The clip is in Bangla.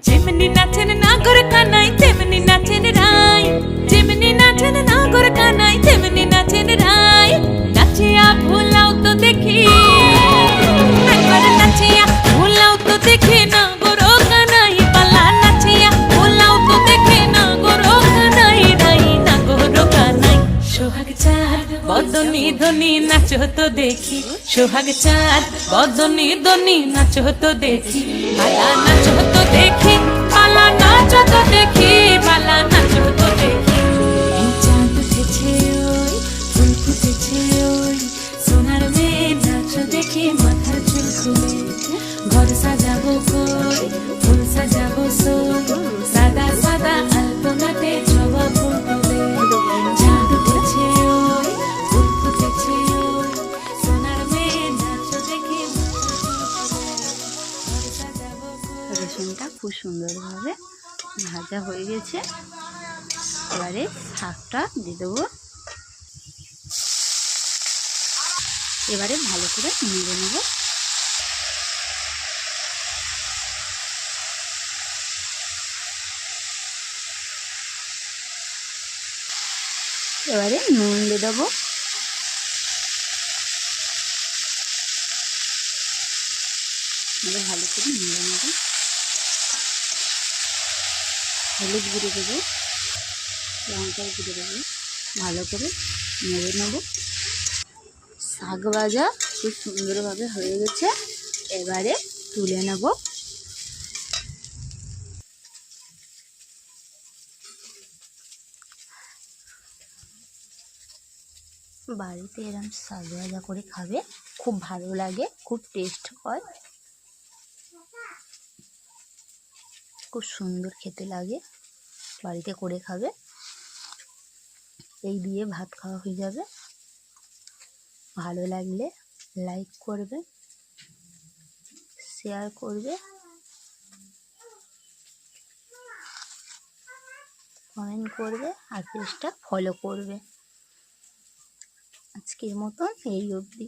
যেমনি নাচেন নাগর কানাই তেমনি নাচেন রাই, যেমনি নাচেন নাগর কানাই তেমনি নাচেন রাই। নাচিয়া ভুলাও তো দেখি, একবার নাচিয়া ভুলাও তো দেখি নাগর কানাই পালা। নাচিয়া ভুলাও তো দেখি নাগর কানাই রাই, নাগর কানাই। সোহাগ চাঁদ বদনি ধনি নাচো তো দেখি, সোহাগ চাঁদ বদনি ধনি নাচো তো দেখি। পালা নাচো তো দেখি, পালা নাচো তো দেখি, পালা নাচো তো দেখি। এই চাঁদ উঠেছে ওই, ফুল ফুটেছে ওই, সোনার মেয়ে নাচো দেখি মাথার চুল খুলে। ঘর সাজাবো কই, ফুল সাজাবো সই, সাদা সাদা আলপনাতে জবা ফুল তুলে। চাঁদ উঠেছে ওই, ফুল ফুটেছে ওই, সোনার মেয়ে নাচো দেখি ঘর সাজাবো কই। রসুনটা খুব সুন্দরভাবে ভাজা হয়ে গেছে। এবারে শাকটা দিয়ে দেবো। এবারে ভালো করে নেড়ে নেব। এবারে নুন দিয়ে দেবো। এবার ভালো করে নেড়ে নেব। হলুদ গুঁড়ো দেবো, লঙ্কার গুঁড়ো দেবো, ভালো করে নেড়ে নেব। শাক ভাজা খুব সুন্দরভাবে হয়ে গেছে। এবারে তুলে নেব। বাড়িতে এরকম শাক ভাজা করে খাবে, খুব ভালো লাগে, খুব টেস্ট হয়, খুব সুন্দর খেতে লাগে। বাড়িতে করে খাবে। এই দিয়ে ভাত খাওয়া হয়ে যাবে। ভালো লাগলে লাইক করবে, শেয়ার করবে, কমেন্ট করবে আর পেজটা ফলো করবে। আজকের মতন এই অবধি।